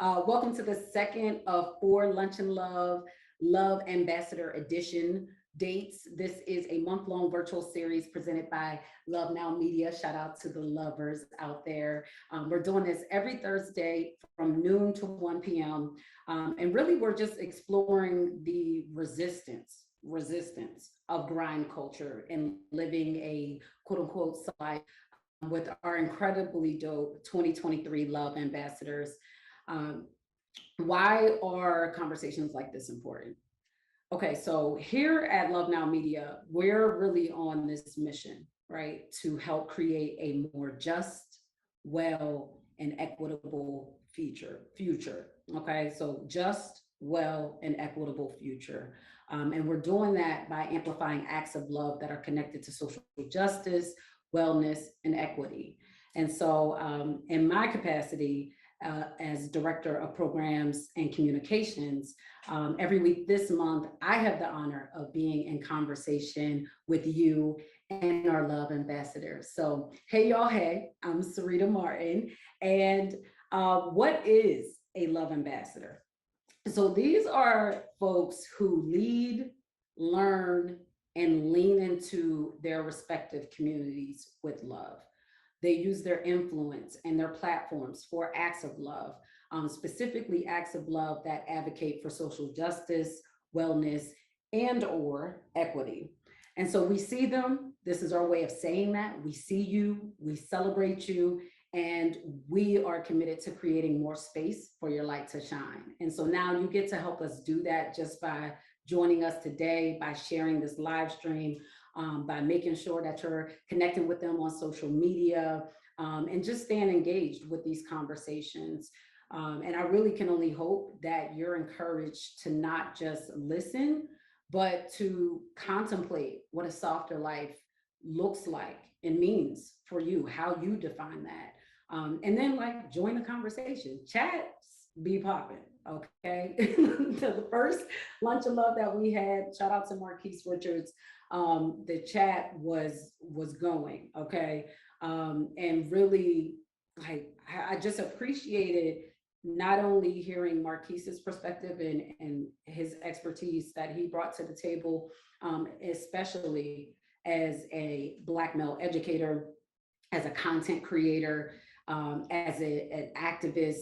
Welcome to the second of 4 Lunch and Love Ambassador Edition dates. This is a month-long virtual series presented by Love Now Media. Shout out to the lovers out there. We're doing this every Thursday from noon to 1 p.m. And really, we're just exploring the resistance of grind culture and living a quote unquote life with our incredibly dope 2023 Love Ambassadors. Um, why are conversations like this important? Okay, so here at Love Now Media, we're really on this mission, right, to help create a more just, well, and equitable future. Okay, so just, well, and equitable future. And we're doing that by amplifying acts of love that are connected to social justice, wellness, and equity. And so, in my capacity, as Director of Programs and Communications, every week this month, I have the honor of being in conversation with you and our Love Ambassadors. So, hey, y'all, hey, I'm Syreeta Martin. And what is a Love Ambassador? So, these are folks who lead, learn, and lean into their respective communities with love. They use their influence and their platforms for acts of love, specifically acts of love that advocate for social justice, wellness, and or equity. And so we see them. This is our way of saying that. We see you, we celebrate you, and we are committed to creating more space for your light to shine. And so now you get to help us do that just by joining us today, by sharing this live stream, by making sure that you're connecting with them on social media, and just staying engaged with these conversations. And I really can only hope that you're encouraged to not just listen, but to contemplate what a softer life looks like and means for you, how you define that. And then like join the conversation, chats be popping. Okay. The first lunch of love that we had, shout out to Marquise Richards. The chat was going, okay. And really like I just appreciated not only hearing Marquise's perspective and his expertise that he brought to the table, especially as a Black male educator, as a content creator, as an activist,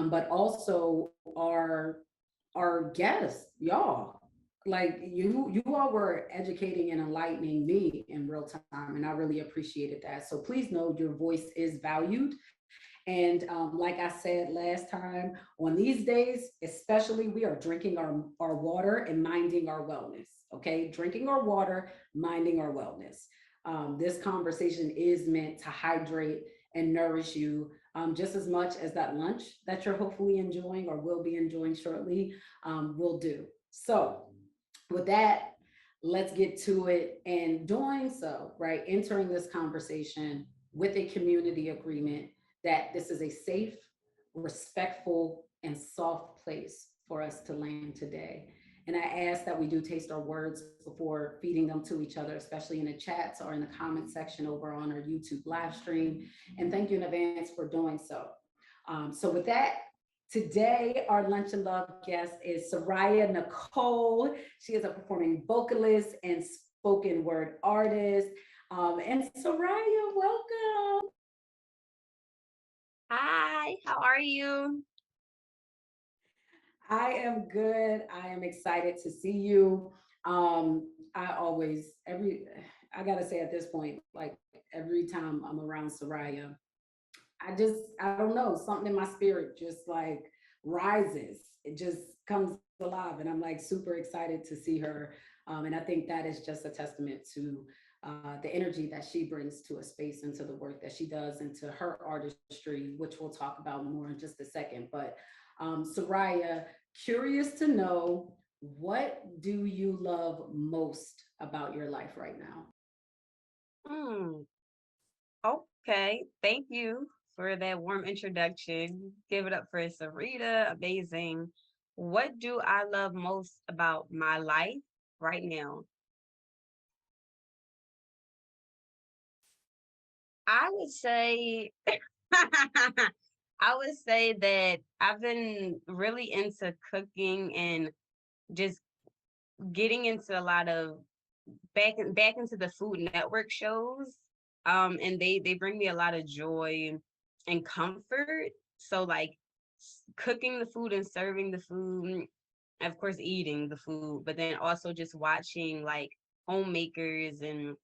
but also our guests, y'all. Like you all were educating and enlightening me in real time, and I really appreciated that. So please know your voice is valued. And like I said last time, on these days, especially, we are drinking our water and minding our wellness. Okay, drinking our water, minding our wellness. This conversation is meant to hydrate and nourish you just as much as that lunch that you're hopefully enjoying or will be enjoying shortly will do. So with that, let's get to it. And doing so, right, entering this conversation with a community agreement that this is a safe, respectful, and soft place for us to land today. And I ask that we do taste our words before feeding them to each other, especially in the chats or in the comment section over on our YouTube live stream. And thank you in advance for doing so. So with that, today our Lunch and Love guest is Seraiah Nicole. She is a performing vocalist and spoken word artist. And Seraiah, welcome. Hi, how are you? I am good. I am excited to see you. I always, I gotta say at this point, like every time I'm around Seraiah, I don't know, something in my spirit just like rises. It just comes alive. And I'm like super excited to see her. And I think that is just a testament to the energy that she brings to a space and to the work that she does and to her artistry, which we'll talk about more in just a second. But Seraiah, curious to know, what do you love most about your life right now? Hmm. Okay. Thank you for that warm introduction. Give it up for Syreeta. Amazing. What do I love most about my life right now? I would say I would say that I've been really into cooking and just getting into a lot of back into the Food Network shows. And they bring me a lot of joy and comfort. So like cooking the food and serving the food, of course eating the food, but then also just watching like homemakers and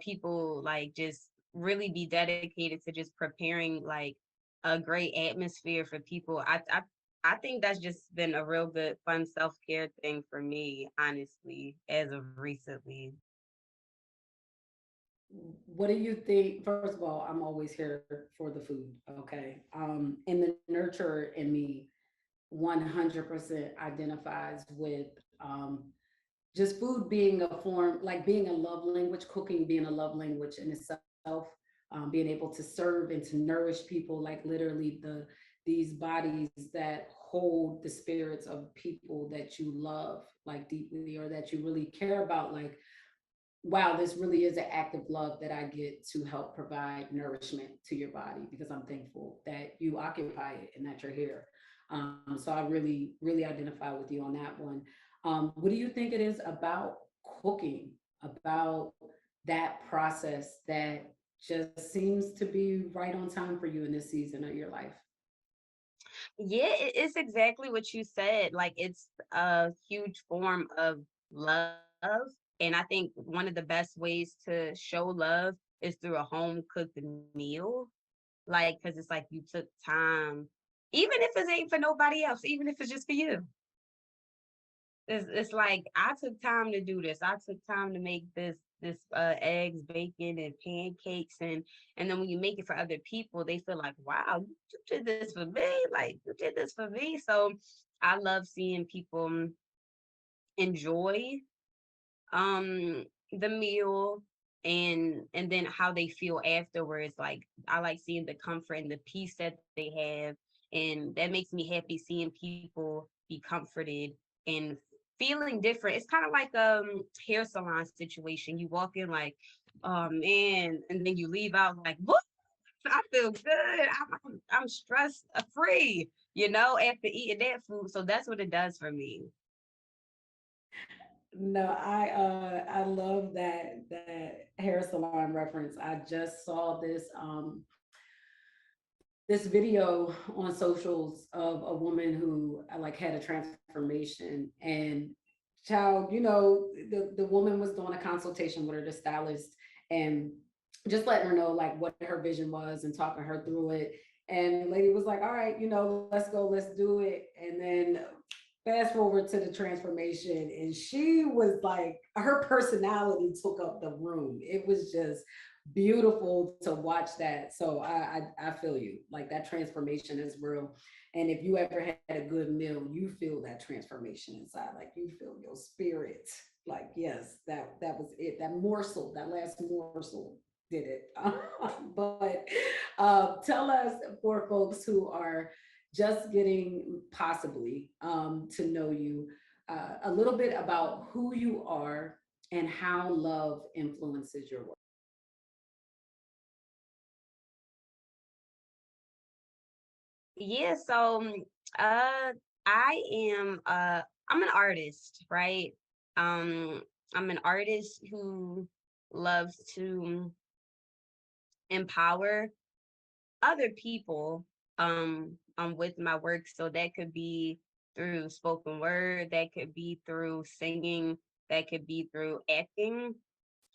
people like just really be dedicated to just preparing like a great atmosphere for people. I think that's just been a real good fun self-care thing for me, honestly, as of recently. What do you think? First of all, I'm always here for the food. Okay. And the nurturer in me 100% identifies with just food being a form, like being a love language, cooking being a love language in itself, being able to serve and to nourish people, like literally these bodies that hold the spirits of people that you love like deeply or that you really care about, like wow, this really is an act of love that I get to help provide nourishment to your body because I'm thankful that you occupy it and that you're here. So I really identify with you on that one. What do you think it is about cooking, about that process that just seems to be right on time for you in this season of your life? Yeah, it's exactly what you said. Like it's a huge form of love. And I think one of the best ways to show love is through a home cooked meal. Like, because it's like you took time, even if it ain't for nobody else, even if it's just for you. It's like I took time to do this. I took time to make this eggs, bacon, and pancakes, and then when you make it for other people, they feel like, wow, you did this for me. Like you did this for me. So I love seeing people enjoy the meal and then how they feel afterwards. Like I like seeing the comfort and the peace that they have, and that makes me happy seeing people be comforted and feeling different. It's kind of like hair salon situation. You walk in like, oh man, and then you leave out like, what? I feel good. I'm stress free, after eating that food. So that's what it does for me. No, I love that hair salon reference. I just saw this video on socials of a woman who like had a transformation and child, the woman was doing a consultation with her, the stylist, and just letting her know like what her vision was and talking her through it. And the lady was like, all right, let's go, let's do it. And then fast forward to the transformation, and she was like, her personality took up the room. It was just beautiful to watch that. So I feel you. Like that transformation is real. And if you ever had a good meal, you feel that transformation inside. Like you feel your spirit. Like yes, that was it. That morsel, that last morsel did it. But tell us for folks who are just getting possibly to know you a little bit about who you are and how love influences your work. Yeah, so uh I am I'm an artist, right? Um I'm an artist who loves to empower other people with my work. So that could be through spoken word, that could be through singing, that could be through acting.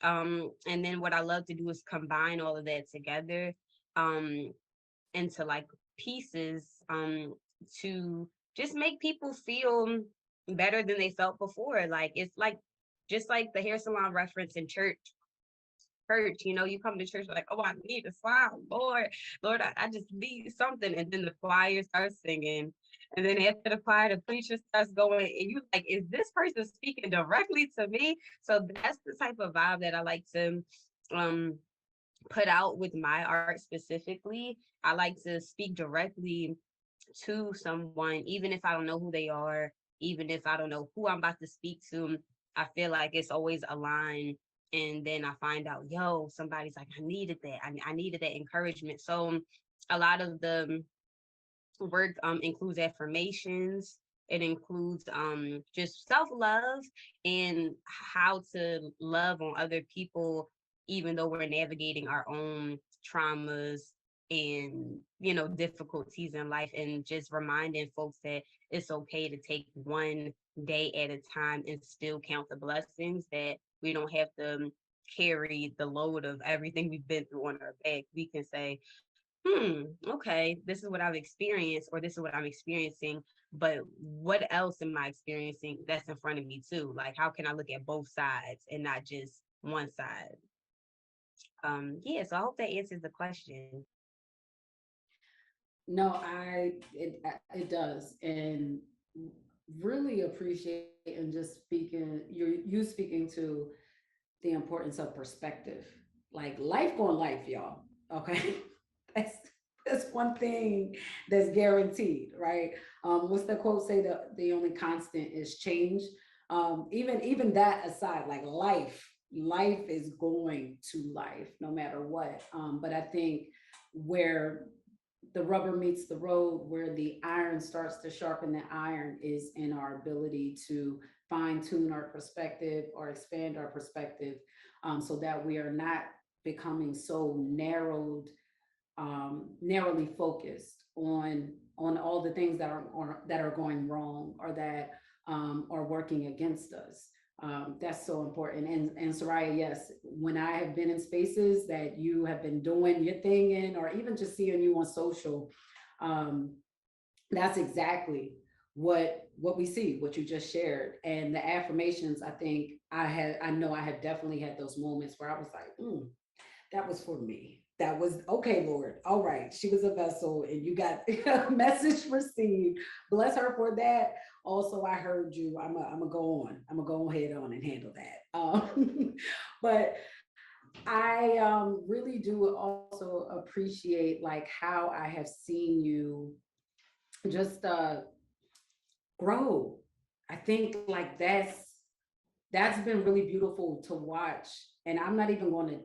And then what I love to do is combine all of that together um into like pieces to just make people feel better than they felt before. Like it's like just like the hair salon reference in church, you come to church like, oh, I need a smile, Lord, I just need something. And then the choir starts singing. And then after the choir, the preacher starts going, and you like, is this person speaking directly to me? So that's the type of vibe that I like to um put out with my art specifically. I like to speak directly to someone, even if I don't know who they are, even if I don't know who I'm about to speak to. I feel like it's always a line. And then I find out, yo, somebody's like, I needed that. I needed that encouragement. So a lot of the Work includes affirmations. It includes just self-love and how to love on other people, even though we're navigating our own traumas and difficulties in life, and just reminding folks that it's okay to take one day at a time and still count the blessings, that we don't have to carry the load of everything we've been through on our back. We can say, okay, this is what I've experienced, or this is what I'm experiencing, but what else am I experiencing that's in front of me too? Like, how can I look at both sides and not just one side? Yeah, so I hope that answers the question. No, it does, and really appreciate and just speaking you speaking to the importance of perspective. Like life going life, y'all. Okay, that's that's one thing that's guaranteed, right? What's the quote say? The only constant is change. Even that aside, like life is going to life no matter what. But I think where the rubber meets the road, where the iron starts to sharpen the iron, is in our ability to fine tune our perspective or expand our perspective, so that we are not becoming so narrowly focused on all the things that are going wrong, or that are working against us. That's so important. And Seraiah, yes, when I have been in spaces that you have been doing your thing in, or even just seeing you on social, um, that's exactly what we see, what you just shared. And the affirmations, I think I know I have definitely had those moments where I was like, that was for me. That was okay, Lord. All right. She was a vessel and you got a message received. Bless her for that. Also, I heard you. I'm gonna go on. I'm gonna go ahead on and handle that. But I really do also appreciate like how I have seen you just grow. I think like that's been really beautiful to watch. And I'm not even going to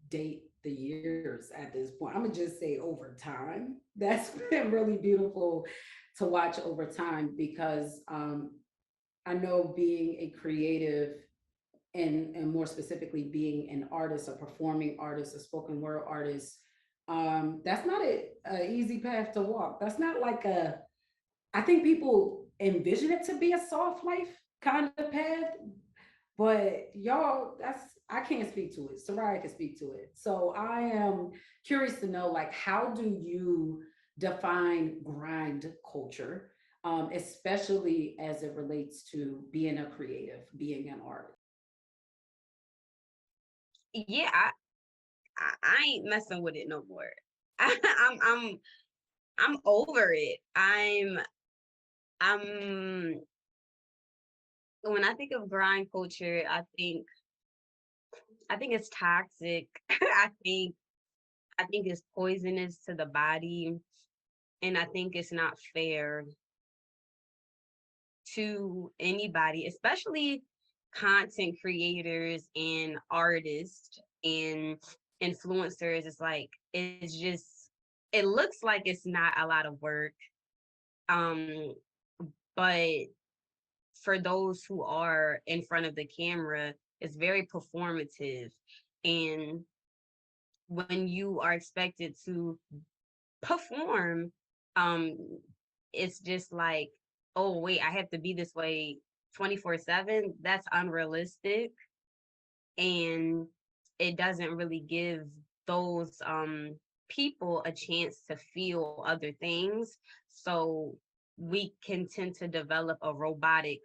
date the years at this point. I'm gonna just say over time. That's been really beautiful to watch over time, because I know being a creative, and more specifically being an artist, a performing artist, a spoken word artist, that's not a easy path to walk. That's not like I think people envision it to be a soft life kind of path, but y'all, I can't speak to it. Soraya can speak to it. So I am curious to know, like, how do you define grind culture, especially as it relates to being a creative, being an artist? Yeah, I ain't messing with it no more. I'm I'm I'm over it. I'm when I think of grind culture, I think it's toxic. I think it's poisonous to the body, and I think it's not fair to anybody, especially content creators and artists and influencers. It's like it looks like it's not a lot of work. Um, but for those who are in front of the camera, it's very performative. And when you are expected to perform, um, it's just like, oh wait, I have to be this way 24/7. That's unrealistic, and it doesn't really give those people a chance to feel other things. So we can tend to develop a robotic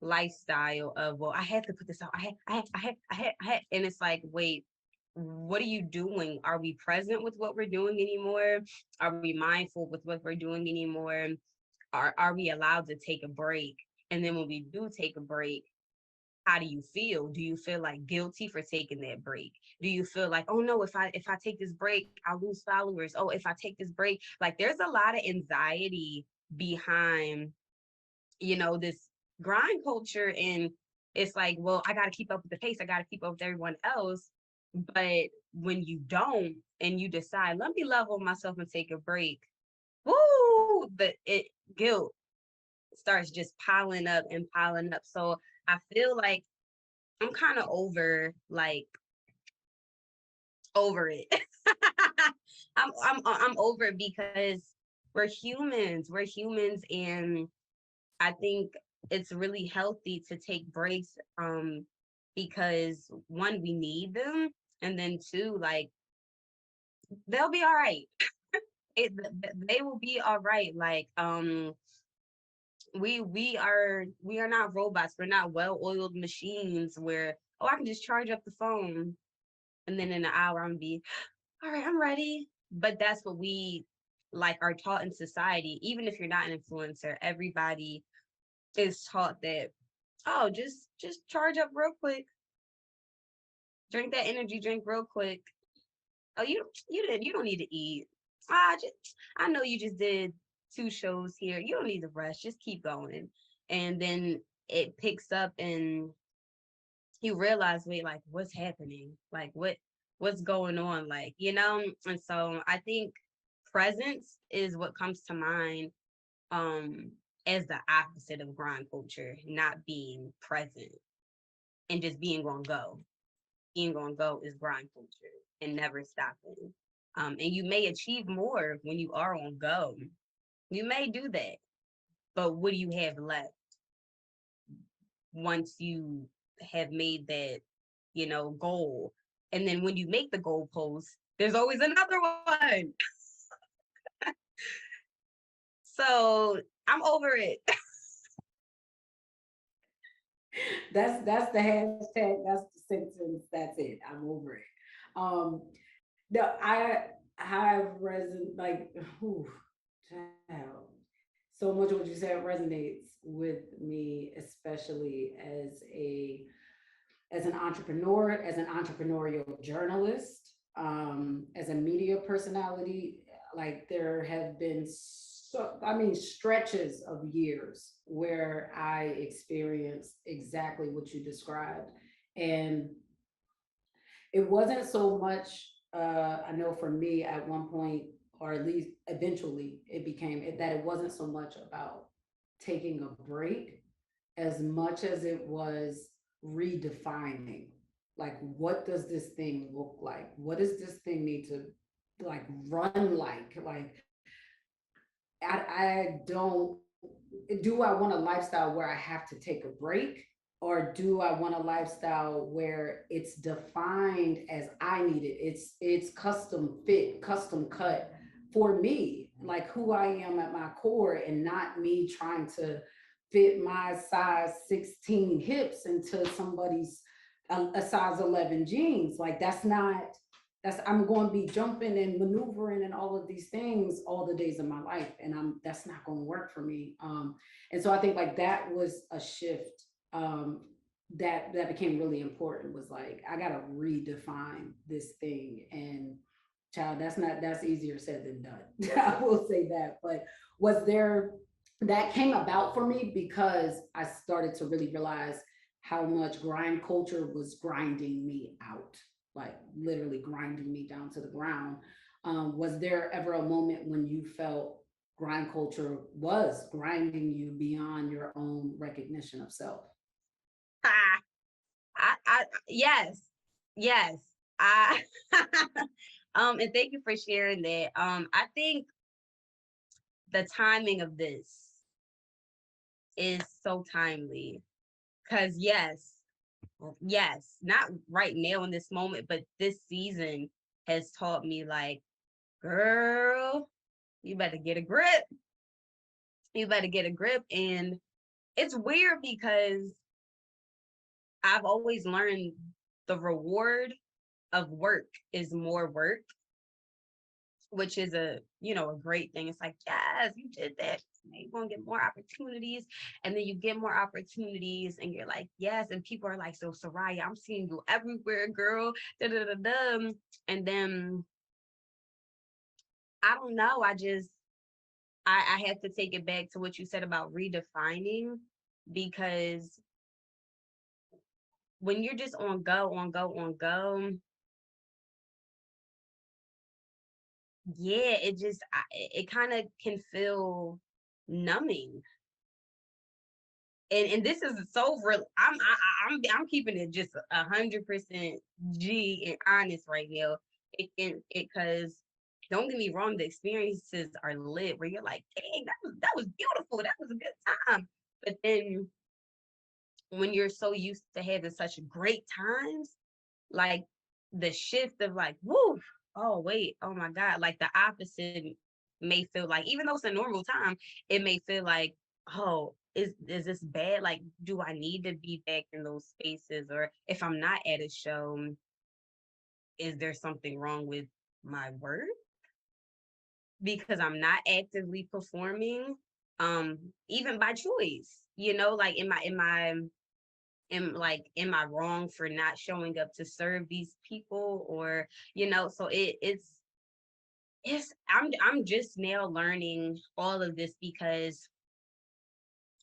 lifestyle of, well, I have to put this out. And it's like, wait, what are you doing? Are we present with what we're doing anymore? Are we mindful with what we're doing anymore? Are we allowed to take a break? And then when we do take a break, how do you feel? Do you feel like guilty for taking that break? Do you feel like, oh no, if I take this break, I'll lose followers? Oh, if I take this break, like there's a lot of anxiety behind, this grind culture. And it's like, well, I got to keep up with the pace. I got to keep up with everyone else. But when you don't, and you decide, let me level myself and take a break, woo, guilt starts just piling up and piling up. So I feel like I'm kind of over it. I'm over it because we're humans, and I think it's really healthy to take breaks, because one, we need them, and then two, like, they'll be all right. They will be all right. Like, we are not robots. We're not well-oiled machines where, oh, I can just charge up the phone and then in an hour I'm be all right, I'm ready. But that's what we like are taught in society. Even if you're not an influencer, everybody is taught that, oh, just charge up real quick, drink that energy drink real quick. Oh, you don't need to eat. I know you just did 2 shows here. You don't need to rush. Just keep going. And then it picks up, and you realize, wait, like, what's happening? Like, what's going on? Like, And so I think presence is what comes to mind, um as the opposite of grind culture, not being present and just being on go. Being on go is grind culture and never stopping. And you may achieve more when you are on go. You may do that, but what do you have left once you have made that, goal? And then when you make the goal post, there's always another one. So I'm over it. That's the hashtag, that's the sentence, that's it. I'm over it. Um, no, I have like, whew, child. So much of what you said resonates with me, especially as an entrepreneur, as an entrepreneurial journalist, as a media personality. Like, there have been stretches of years where I experienced exactly what you described. And it wasn't so much, I know for me at one point, or at least eventually, it became that it wasn't so much about taking a break as much as it was redefining, like, what does this thing look like, what does this thing need to like run like I don't, do I want a lifestyle where I have to take a break, or do I want a lifestyle where it's defined as I need it? It's custom fit, custom cut for me, like who I am at my core, and not me trying to fit my size 16 hips into somebody's a size 11 jeans. Like, I'm going to be jumping and maneuvering and all of these things all the days of my life, and that's not going to work for me. And so I think, like, that was a shift, that became really important. Was like, I got to redefine this thing. And child, that's easier said than done. I will say that. But was there that came about for me because I started to really realize how much grind culture was grinding me out, like literally grinding me down to the ground. Was there ever a moment when you felt grind culture was grinding you beyond your own recognition of self? Ah, yes, yes. I and thank you for sharing that. I think the timing of this is so timely, because yes, not right now in this moment, but this season has taught me, like, girl, you better get a grip. You better get a grip. And it's weird because I've always learned the reward of work is more work, which is a great thing. It's like, yes, you did that. You're gonna get more opportunities. And then you get more opportunities and you're like, yes. And people are like, so Seraiah, I'm seeing you everywhere, girl. Da, da, da, da. And then I don't know. I have to take it back to what you said about redefining, because when you're just on go, on go, on go, yeah, it kind of can feel numbing. And this is so real. I'm keeping it just 100% G and honest right now. It because don't get me wrong, the experiences are lit where you're like, dang, that was beautiful. That was a good time. But then when you're so used to having such great times, like the shift of like, woo, oh wait, oh my God, like the opposite may feel like, even though it's a normal time, it may feel like, oh, is this bad? Like, do I need to be back in those spaces? Or if I'm not at a show, is there something wrong with my work? Because I'm not actively performing, even by choice, like am I wrong for not showing up to serve these people? Or so it's I'm just now learning all of this because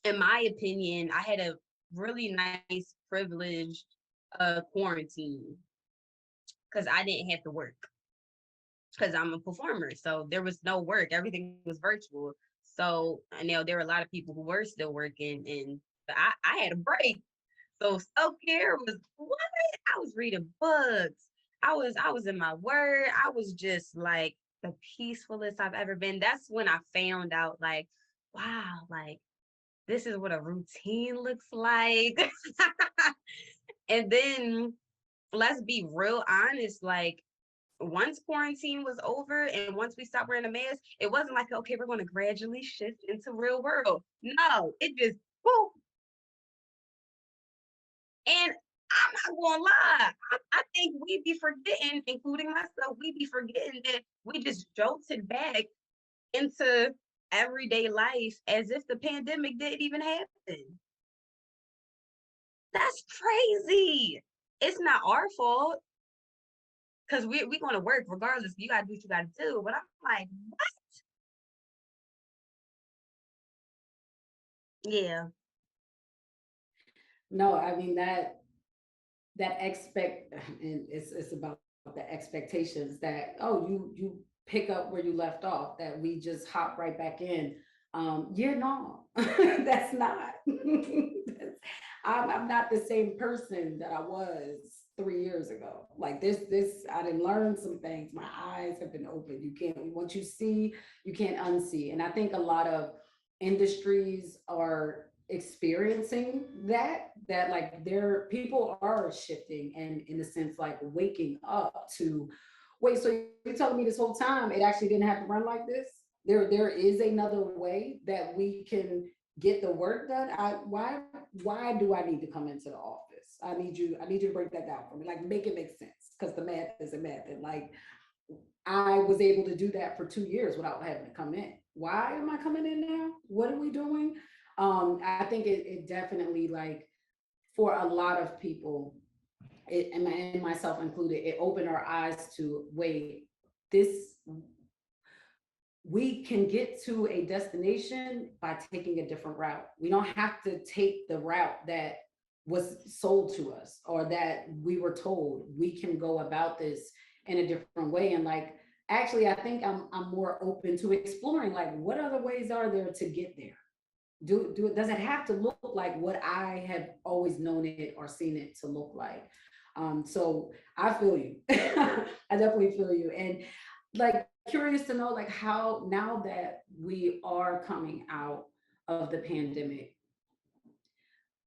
in my opinion I had a really nice privileged quarantine because I didn't have to work because I'm a performer, so there was no work, everything was virtual. So there were a lot of people who were still working, and I had a break. So self-care was what? I was reading books. I was in my word. I was just like the peacefulest I've ever been. That's when I found out like, wow, like this is what a routine looks like. And then let's be real honest, like once quarantine was over and once we stopped wearing a mask, it wasn't like, okay, we're going to gradually shift into real world. No, it just, whoo. And I'm not gonna lie, I think we be forgetting, including myself, we be forgetting that we just jolted back into everyday life as if the pandemic didn't even happen. That's crazy. It's not our fault because we're gonna work regardless. You gotta do what you gotta do. But I'm like, what? Yeah, No, I mean that expect and it's about the expectations that, oh, you pick up where you left off, that we just hop right back in. Yeah, no, that's not. I'm not the same person that I was 3 years ago. Like this, I didn't learn some things. My eyes have been opened. You can't, once you see, you can't unsee. And I think a lot of industries are experiencing that like their people are shifting and in a sense like waking up to, wait, so you're telling me this whole time it actually didn't have to run like this? There is another way that we can get the work done. Why do I need to come into the office? I need you to break that down for me, like make it make sense, because the math isn't math. And like I was able to do that for 2 years without having to come in. Why am I coming in now? What are we doing? I think it definitely, like, for a lot of people, and myself included, it opened our eyes to, wait, this, we can get to a destination by taking a different route. We don't have to take the route that was sold to us or that we were told. We can go about this in a different way. And like, actually, I think I'm more open to exploring, like, what other ways are there to get there? Does it have to look like what I have always known it or seen it to look like? So I feel you. I definitely feel you. And like, curious to know, like, how now that we are coming out of the pandemic,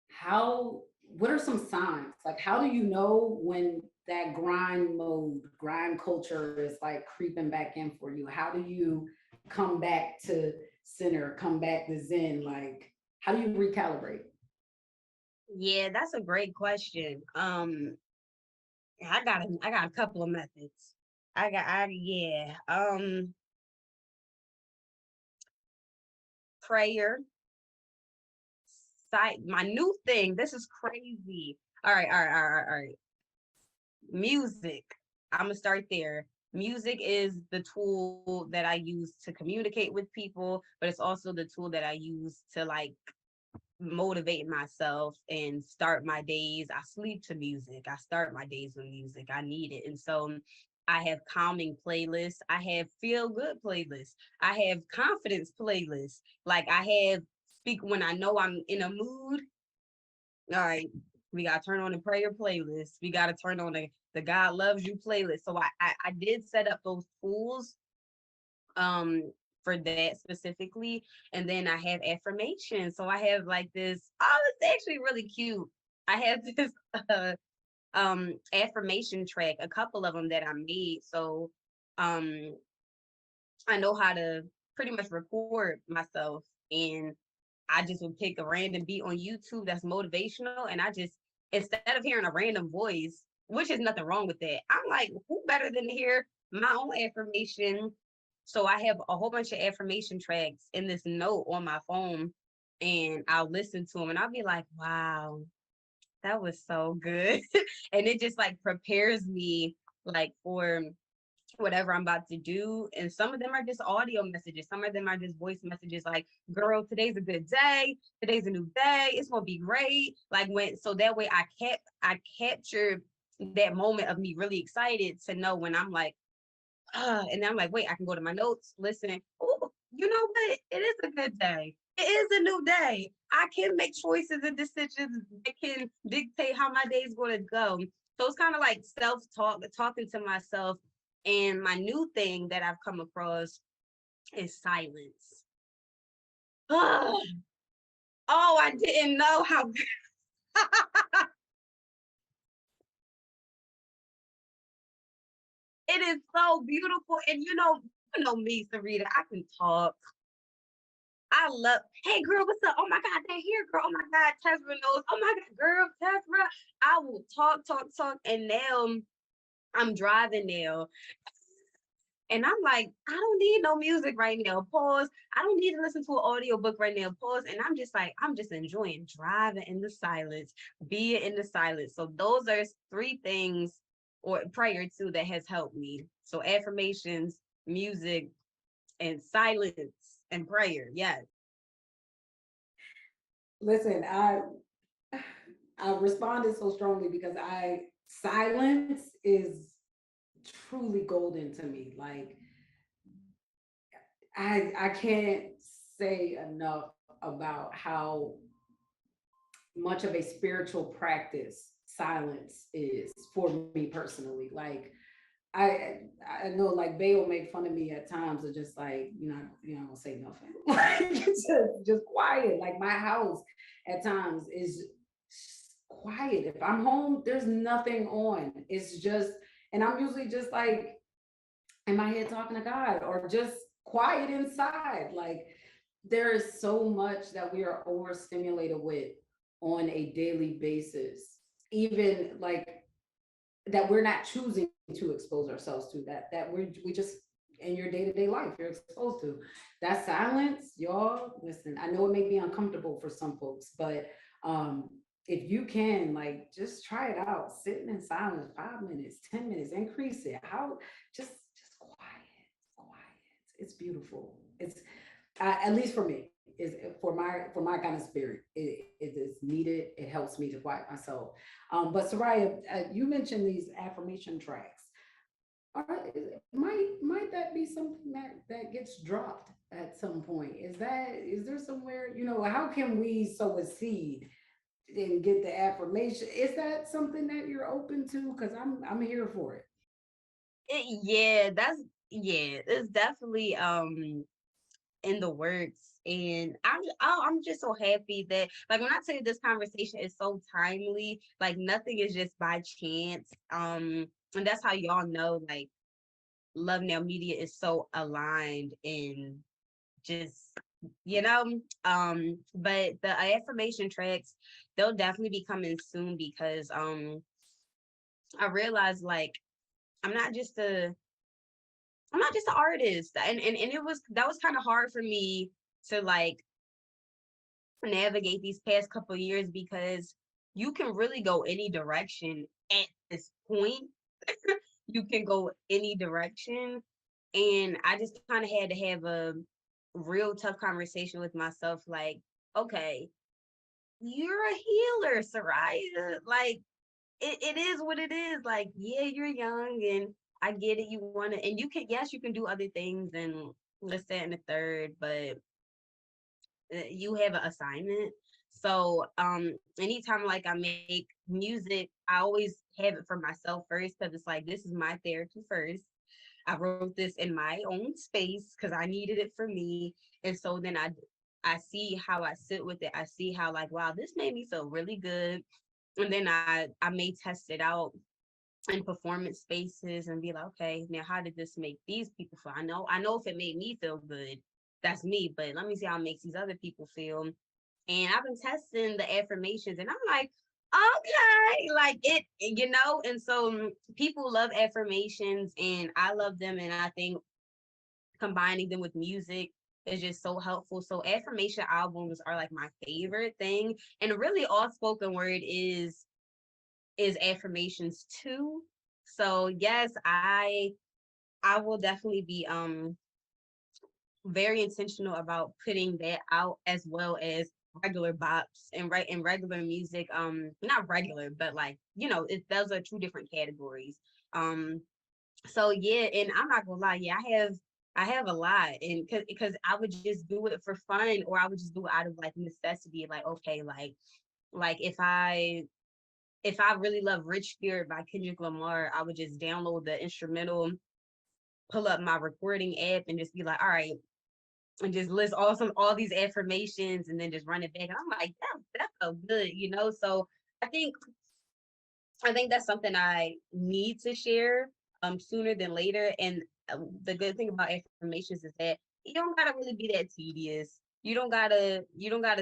how, what are some signs? Like, how do you know when that grind mode, grind culture is like creeping back in for you? How do you come back to center, come back to zen? Like, how do you recalibrate? yeah, that's a great question. I got a couple of methods. Yeah. Prayer, sight. My new thing. This is crazy. All right, all right, all right, all right. Music. I'm gonna start there. Music is the tool that I use to communicate with people, but it's also the tool that I use to like motivate myself and start my days. I sleep to music. I start my days with music. I need it. And so I have calming playlists. I have feel good playlists. I have confidence playlists. Like I have speak when I know I'm in a mood. All right, we gotta turn on the prayer playlist. We gotta turn on the God loves you playlist. So I did set up those tools um for that specifically. And then I have affirmations. So I have like this, oh, it's actually really cute. I have this uh affirmation track, a couple of them that I made. So um I know how to pretty much record myself, and I just would pick a random beat on YouTube that's motivational, and I just, instead of hearing a random voice, which is nothing wrong with that, I'm like, who better than to hear my own affirmation? So I have a whole bunch of affirmation tracks in this note on my phone, and I'll listen to them, and I'll be like, wow, that was so good. And it just like prepares me like for whatever I'm about to do. And some of them are just audio messages. Some of them are just voice messages like, girl, today's a good day. Today's a new day. It's gonna be great. Like when, so that way I capture that moment of me really excited to know when I'm like, and then I'm like, wait, I can go to my notes, listen. Oh, you know what? It is a good day. It is a new day. I can make choices and decisions that can dictate how my day is going to go. So it's kind of like self-talk, talking to myself. And my new thing that I've come across is silence. Oh, I didn't know how it is so beautiful. And you know me, Syreeta, I can talk. I love, hey girl, what's up? Oh my God, that here, girl. Oh my God, Tesra knows. Oh my God, girl, Tesra. I will talk, talk, talk. And now I'm driving now. And I'm like, I don't need no music right now. Pause. I don't need to listen to an audiobook right now. Pause. And I'm just like, I'm just enjoying driving in the silence, being in the silence. So those are three things, or prior to, that has helped me. So affirmations, music, and silence and prayer. Yes. Listen, I responded so strongly because I silence is truly golden to me. Like I can't say enough about how much of a spiritual practice silence is for me personally. Like I know like Bay will make fun of me at times of just like, you're not gonna say nothing. Like just quiet. Like my house at times is quiet. If I'm home, there's nothing on. It's just, and I'm usually just like in my head talking to God or just quiet inside. Like there is so much that we are overstimulated with on a daily basis, even like that we're not choosing to expose ourselves to, that we just in your day-to-day life you're exposed to. That silence, y'all, listen, I know it may be uncomfortable for some folks, but um if you can, like, just try it out, sitting in silence 5 minutes, 10 minutes, increase it, how, just quiet. It's beautiful. It's at least for me, is for my kind of spirit, it is needed. It helps me to quiet myself. But Seraiah, you mentioned these affirmation tracks. Might that be something that gets dropped at some point? Is there somewhere, how can we sow a seed and get the affirmation? Is that something that you're open to? Because I'm here for it. Yeah, it's definitely in the works. And I'm just so happy that, like, when I tell you this conversation is so timely, like nothing is just by chance. And that's how y'all know, like, Love Now Media is so aligned in just, but the affirmation tracks, they'll definitely be coming soon, because I realized, like, I'm not just a I'm not just an artist. And that was kind of hard for me to, like, navigate these past couple of years, because you can really go any direction at this point. You can go any direction. And I just kind of had to have a real tough conversation with myself, like, okay, you're a healer, Seraiah. Like, it is what it is. Like, yeah, you're young, and I get it. You want to, and you can, yes, you can do other things and let's say in the third, but you have an assignment. So anytime like I make music, I always have it for myself first because it's like this is my therapy first. I wrote this in my own space because I needed it for me. And so then I see how I sit with it. I see how like, wow, this made me feel really good. And then I may test it out in performance spaces and be like, okay, now how did this make these people feel? I know if it made me feel good, that's me, but let me see how it makes these other people feel. And I've been testing the affirmations and I'm like, okay, like and so people love affirmations and I love them. And I think combining them with music is just so helpful. So affirmation albums are like my favorite thing. And really all spoken word is affirmations too. So yes, I will definitely be very intentional about putting that out as well as regular bops and regular music. Not regular, but like, those are two different categories. Um so yeah, and I'm not gonna lie, yeah, I have a lot, and because I would just do it for fun, or I would just do it out of like necessity, like okay, like if I really love Rich Spirit by Kendrick Lamar, I would just download the instrumental, pull up my recording app, and just be like, all right, and just list all these affirmations, and then just run it back. And I'm like, that felt good, So I think I think that's something I need to share sooner than later. And the good thing about affirmations is that you don't gotta really be that tedious. You don't gotta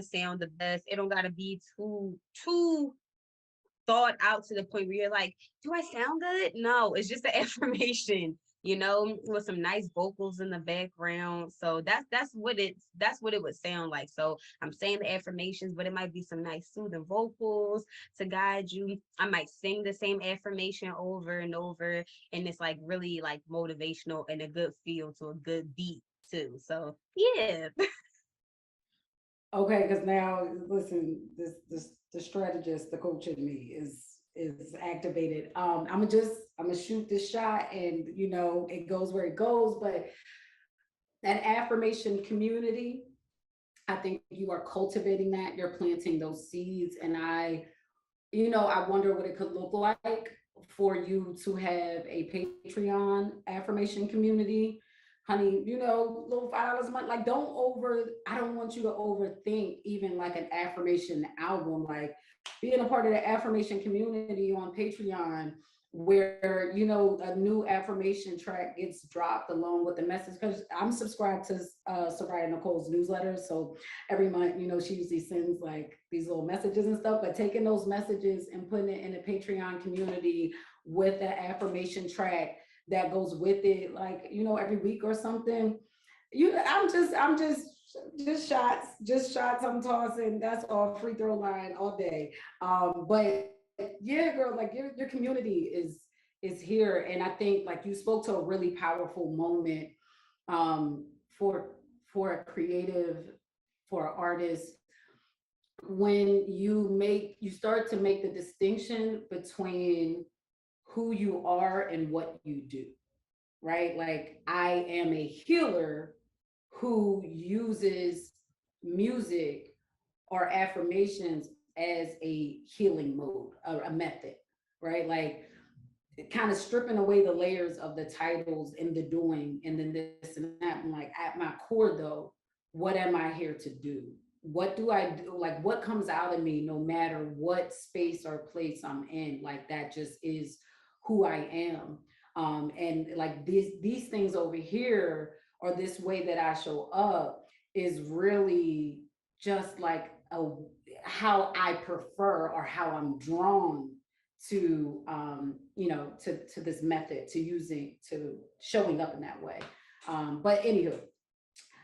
sound the best. It don't gotta be too thought out to the point where you're like, do I sound good? No, it's just an affirmation, with some nice vocals in the background. So that's what it would sound like. So I'm saying the affirmations, but it might be some nice soothing vocals to guide you. I might sing the same affirmation over and over, and it's like really like motivational and a good feel to a good beat too. So yeah. Okay, because now listen, this the strategist, the coach in me is activated. I'm gonna shoot this shot, and it goes where it goes. But an affirmation community, I think you are cultivating that. You're planting those seeds, and I wonder what it could look like for you to have a Patreon affirmation community. Honey, little $5 a month. Like, I don't want you to overthink even like an affirmation album, like being a part of the affirmation community on Patreon, where a new affirmation track gets dropped along with the message. Because I'm subscribed to Seraiah Nicole's newsletter, so every month, she usually sends like these little messages and stuff. But taking those messages and putting it in a Patreon community with the affirmation track that goes with it, like every week or something. I'm just shots I'm tossing. That's all, free throw line all day. But yeah, girl, like your community is here, and I think like you spoke to a really powerful moment um, for a creative, for an artist, when you start to make the distinction between who you are and what you do, right? Like, I am a healer who uses music or affirmations as a healing mode, a method, right? Like, kind of stripping away the layers of the titles and the doing and then this and that. I'm like, at my core though, what am I here to do? What do I do? Like, what comes out of me, no matter what space or place I'm in? Like, that just is who I am. And like these things over here, or this way that I show up, is really just like how I prefer, or how I'm drawn to to this method, to showing up in that way. But anywho,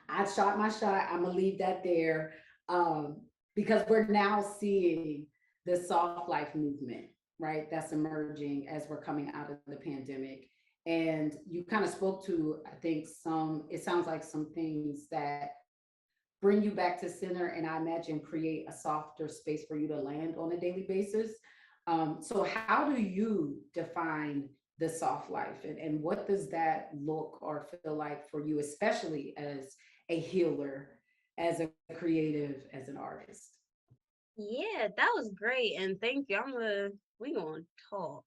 I shot my shot. I'm gonna leave that there, um, because we're now seeing the soft life movement, right? That's emerging as we're coming out of the pandemic. And you kind of spoke to, I think, it sounds like some things that bring you back to center, and I imagine create a softer space for you to land on a daily basis. So how do you define the soft life, and what does that look or feel like for you, especially as a healer, as a creative, as an artist? Yeah, that was great. And thank you. We gonna talk.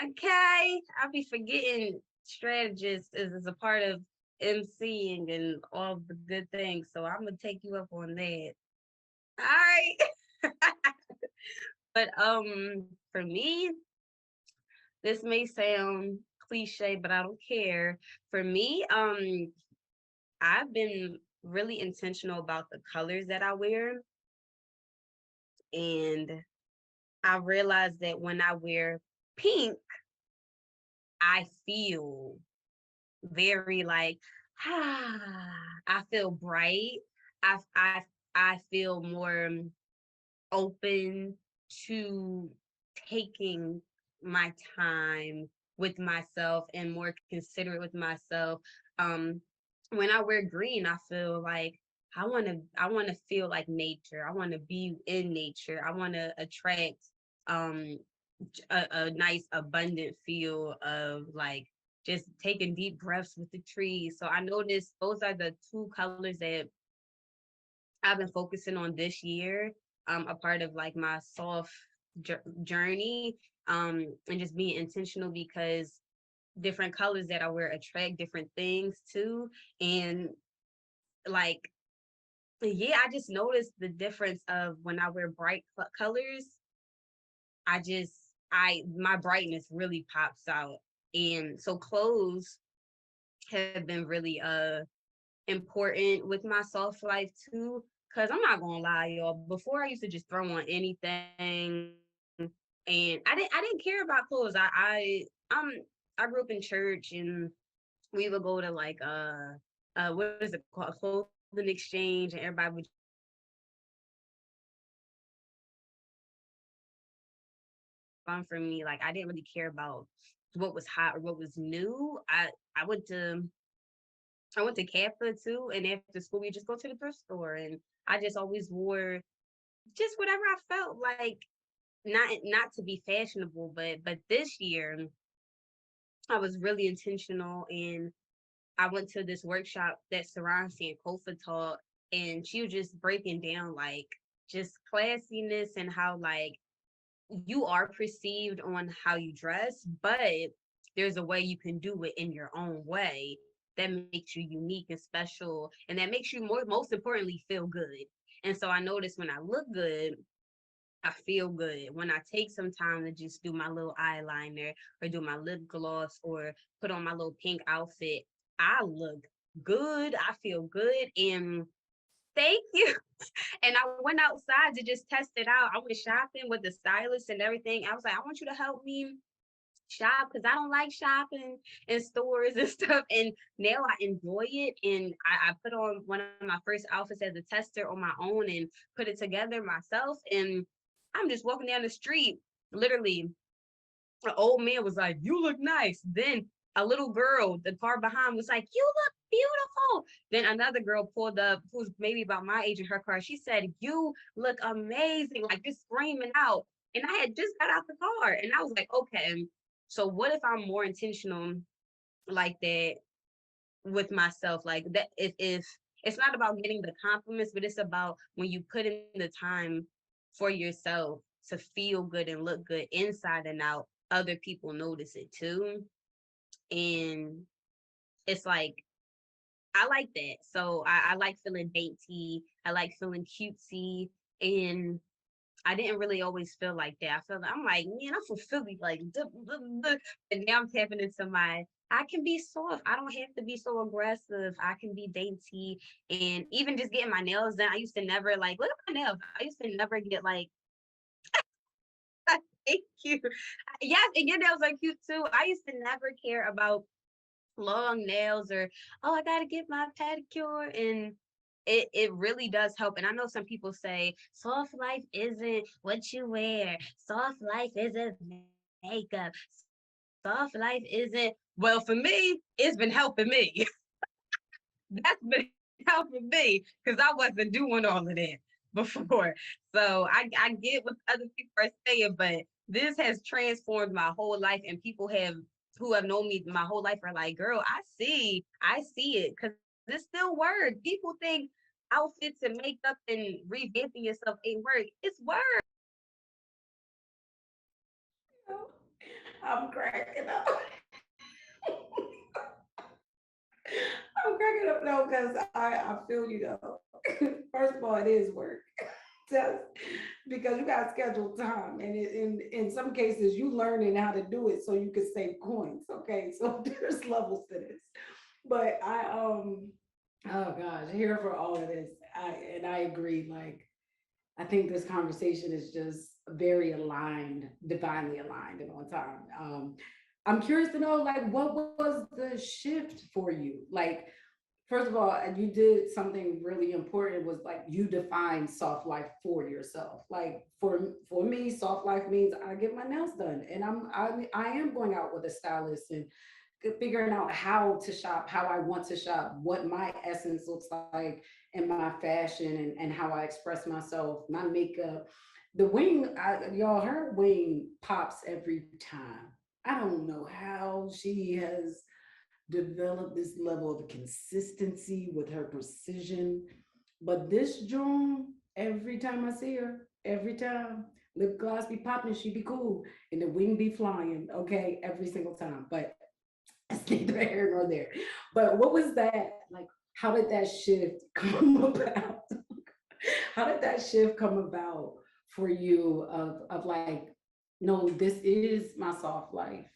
Okay. I'll be forgetting strategist is a part of MCing and all the good things. So I'm gonna take you up on that. All right. But for me, this may sound cliche, but I don't care. For me, I've been really intentional about the colors that I wear. And I realized that when I wear pink, I feel very like, I feel bright. I I I feel more open to taking my time with myself and more considerate with myself. Um, when I wear green, I feel like I want to feel like nature. I want to be in nature. I want to attract um a nice abundant feel of like just taking deep breaths with the trees. So I noticed those are the two colors that I've been focusing on this year, a part of like my soft journey, and just being intentional because different colors that I wear attract different things too. And like, yeah, I just noticed the difference of when I wear bright colors, I just, my brightness really pops out. And so clothes have been really important with my soft life too. Cause I'm not gonna lie, y'all. Before I used to just throw on anything, and I didn't care about clothes. I grew up in church, and we would go to like what is it called, a clothing exchange, and everybody would just throw on clothes. And it was fun for me. Like I didn't really care about what was hot or what was new. I went to Kappa too, and after school we just go to the thrift store, and I just always wore just whatever I felt like, not to be fashionable, but this year I was really intentional, and I went to this workshop that Seraiah Nicole taught, and she was just breaking down like just classiness and how like you are perceived on how you dress, but there's a way you can do it in your own way that makes you unique and special, and that makes you most importantly feel good. And so I noticed when I look good, I feel good. When I take some time to just do my little eyeliner or do my lip gloss or put on my little pink outfit, I look good. I feel good. And thank you. And I went outside to just test it out. I went shopping with the stylist and everything. I was like, I want you to help me shop because I don't like shopping in stores and stuff. And now I enjoy it. And I put on one of my first outfits as a tester on my own and put it together myself. And I'm just walking down the street, literally an old man was like, "You look nice." Then a little girl, the car behind, was like, "You look beautiful." Then another girl pulled up, who's maybe about my age in her car. She said, "You look amazing," like just screaming out. And I had just got out the car, and I was like, "Okay, so what if I'm more intentional like that with myself? Like that, if it's not about getting the compliments, but it's about when you put in the time for yourself to feel good and look good inside and out, other people notice it too." And it's like, I like that. So I like feeling dainty. I like feeling cutesy. And I didn't really always feel like that. I feel like, I'm like, man, I'm from Philly, like, duh, duh, duh. And now I'm tapping into I can be soft. I don't have to be so aggressive. I can be dainty. And even just getting my nails done, I used to never like, look at my nails. I used to never get like, thank you. Yes, and your nails are cute too. I used to never care about long nails or, oh, I gotta get my pedicure. And it really does help. And I know some people say soft life isn't what you wear, soft life isn't makeup, soft life isn't, well, for me, it's been helping me. That's been helping me because I wasn't doing all of that before. So I get what other people are saying, but this has transformed my whole life, and people have who have known me my whole life are like, girl, I see it, because it's still word. People think outfits and makeup and revamping yourself ain't work. It's work. I'm cracking up. I'm cracking up though because I feel you though. First of all, it is work. Just because you got scheduled time, and in some cases you learning how to do it so you can save coins. Okay, so there's levels to this, but oh gosh, here for all of this. I agree. Like I think this conversation is just very aligned, divinely aligned and on time. I'm curious to know, like, what was the shift for you? Like, first of all, you did something really important. Was like you defined soft life for yourself. Like for me, soft life means I get my nails done, and I am going out with a stylist and figuring out how to shop, how I want to shop, what my essence looks like in my fashion, and how I express myself, my makeup. The wing, y'all, her wing pops every time. I don't know how she has developed this level of consistency with her precision, but this Joan, every time I see her, every time, lip gloss be popping, she be cool, and the wing be flying, okay, every single time. But it's neither here nor there. But what was that like? How did that shift come about? How did that shift come about for you of like, no, this is my soft life.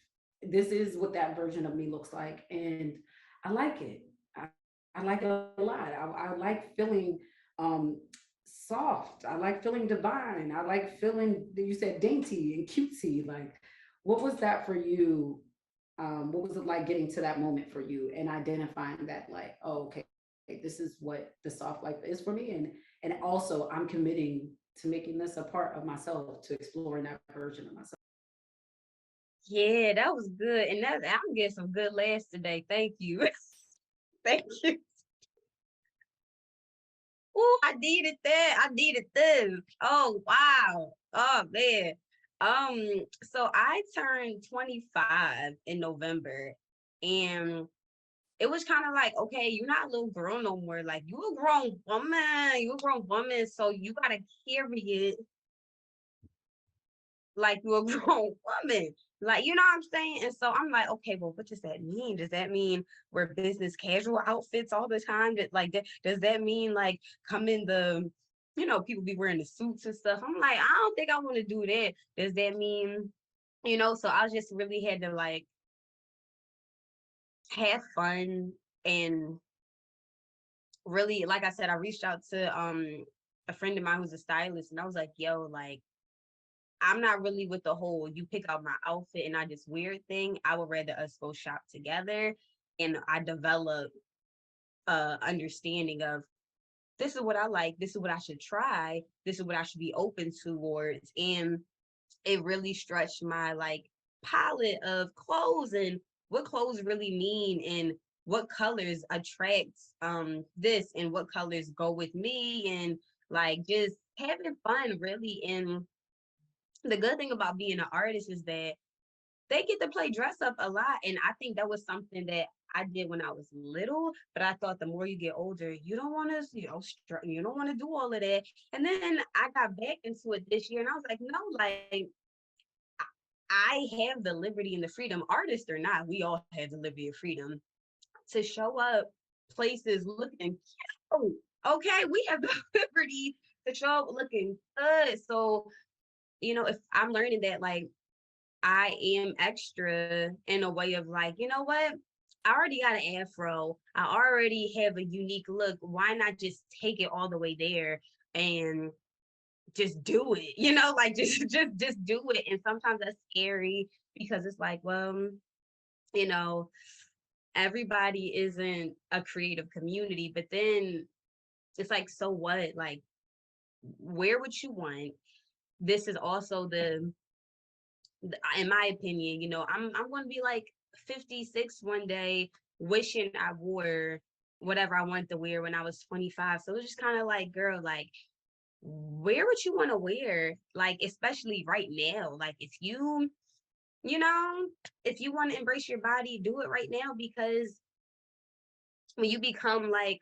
This is what that version of me looks like. And I like it. I like it a lot. I like feeling um soft. I like feeling divine. I like feeling, you said dainty and cutesy. Like, what was that for you? What was it like getting to that moment for you and identifying that, like, oh, okay, this is what the soft life is for me, and also I'm committing to making this a part of myself, to exploring that version of myself. Yeah, that was good. And that's I'm getting some good laughs today. Thank you. Thank you. Oh, I needed that. I needed this. Oh, wow. Oh man. So I turned 25 in November, and it was kind of like, okay, you're not a little girl no more. Like, you a grown woman. You a grown woman. So you gotta carry it like you a grown woman. Like, you know what I'm saying? And so I'm like, okay, well, what does that mean? Does that mean wear business casual outfits all the time? Does that mean like come in the, people be wearing the suits and stuff? I'm like, I don't think I want to do that. Does that mean, so I just really had to like have fun, and really, like I said, I reached out to a friend of mine who's a stylist, and I was like, yo, like, I'm not really with the whole you pick out my outfit and I just wear it thing. I would rather us go shop together, and I develop a understanding of this is what I like, this is what I should try, this is what I should be open towards. And it really stretched my like palette of clothes and what clothes really mean, and what colors attract this, and what colors go with me, and like just having fun really. And the good thing about being an artist is that they get to play dress up a lot. And I think that was something that I did when I was little, but I thought the more you get older, you don't want to, you don't want to do all of that. And then I got back into it this year, and I was like, no, like I have the liberty and the freedom, artist or not, we all have the liberty and freedom to show up places looking cute. Okay, we have the liberty to show up looking good. So, if I'm learning that, like, I am extra in a way of like, you know what? I already got an afro. I already have a unique look. Why not just take it all the way there and just do it? Like just do it. And sometimes that's scary because it's like, well, you know, everybody isn't a creative community, but then it's like, so what? Like, wear what you want. This is also in my opinion, I'm going to be like 56 one day, wishing I wore whatever I wanted to wear when I was 25. So it was just kind of like, girl, like wear what you want to wear, like, especially right now. Like, if you know, if you want to embrace your body, do it right now, because when you become like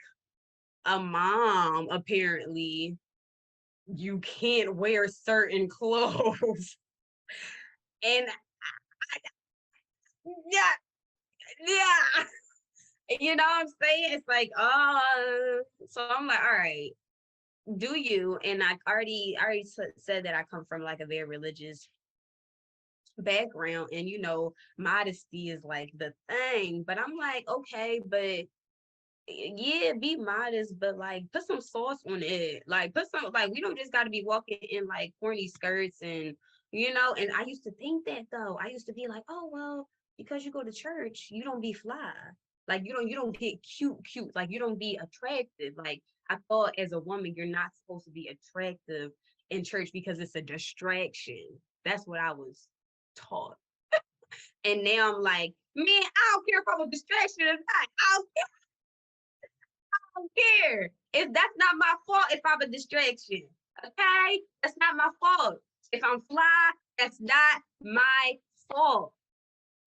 a mom, apparently, you can't wear certain clothes. And yeah, yeah. You know what I'm saying? It's like, so I'm like, all right, do you? And I already said that I come from like a very religious background, and modesty is like the thing. But I'm like, okay, but yeah, be modest, but like put some sauce on it. Like put some, like, we don't just got to be walking in like corny skirts and I used to think that though. I used to be like, oh well, because you go to church, you don't be fly. Like you don't get cute. Like you don't be attractive. Like I thought as a woman, you're not supposed to be attractive in church because it's a distraction. That's what I was taught. And now I'm like, man, I don't care if I'm a distraction or not. I don't care. If that's not my fault if I'm a distraction. Okay? That's not my fault. If I'm fly, that's not my fault.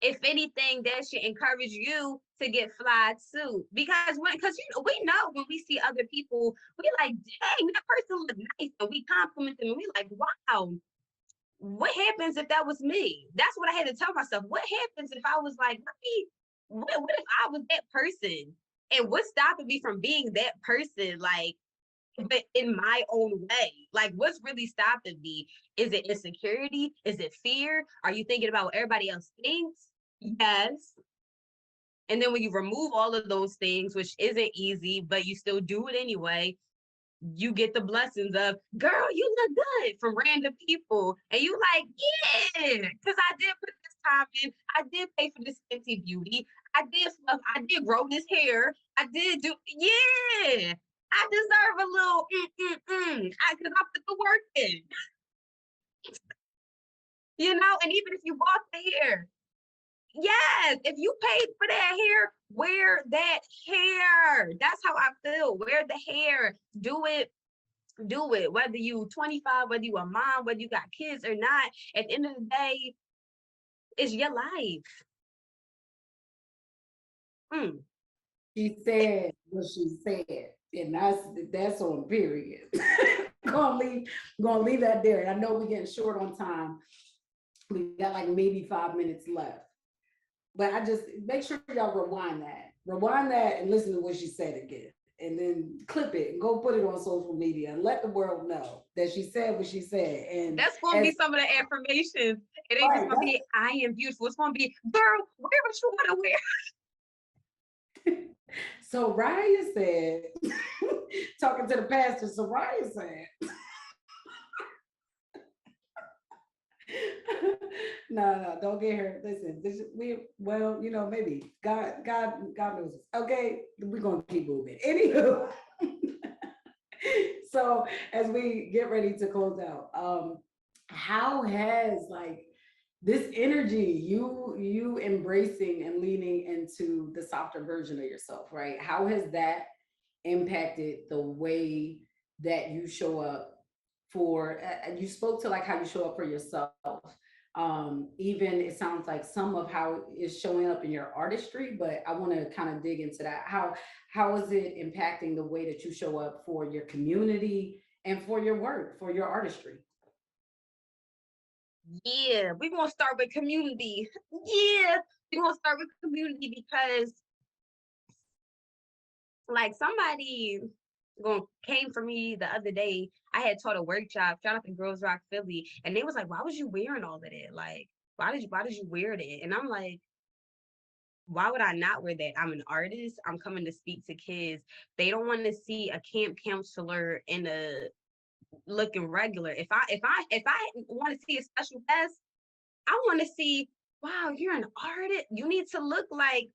If anything, that should encourage you to get fly too. Because we know when we see other people, we like, dang, that person look nice, and we compliment them, and we like, wow, what happens if that was me? That's what I had to tell myself. What happens if I was like, what if I was that person? And what's stopping me from being that person? Like, but in my own way. Like, what's really stopping me? Is it insecurity? Is it fear? Are you thinking about what everybody else thinks? Yes. And then when you remove all of those things, which isn't easy, but you still do it anyway, you get the blessings of, girl, you look good, from random people. And you like, yeah, because I did put this time in. I did pay for this Fenty Beauty. I did stuff. I did grow this hair. I did do, yeah. I deserve a little because I put the work in, and even if you bought the hair, yes, if you paid for that hair, wear that hair. That's how I feel. Wear the hair. Do it, whether you 25, whether you a mom, whether you got kids or not. At the end of the day, it's your life. Mm. She said what she said, and that's on period. gonna leave that there. And I know we're getting short on time. We got like maybe 5 minutes left. But I just make sure y'all rewind that and listen to what she said again. And then clip it and go put it on social media and let the world know that she said what she said. And that's gonna be some of the affirmations. It ain't just gonna be I am beautiful. It's gonna be, girl, wear what you wanna wear. So Raya said, talking to the pastor, so Raya said, no, don't get her. Listen, maybe God knows us. Okay, we're gonna keep moving. Anywho, so as we get ready to close out, how has like this energy, you embracing and leaning into the softer version of yourself, right? How has that impacted the way that you show up for, you spoke to like how you show up for yourself. Even it sounds like some of how it's showing up in your artistry, but I want to kind of dig into that. How is it impacting the way that you show up for your community and for your work, for your artistry? Yeah, we're gonna start with community. Yeah, we're gonna start with community because like somebody came for me the other day. I had taught a workshop, shout out to Girls Rock Philly, and they was like, why was you wearing all of that? Like, why did you wear that? And I'm like, why would I not wear that? I'm an artist. I'm coming to speak to kids. They don't want to see a camp counselor in a looking regular. If I want to see a special guest, I want to see, wow, you're an artist. You need to look like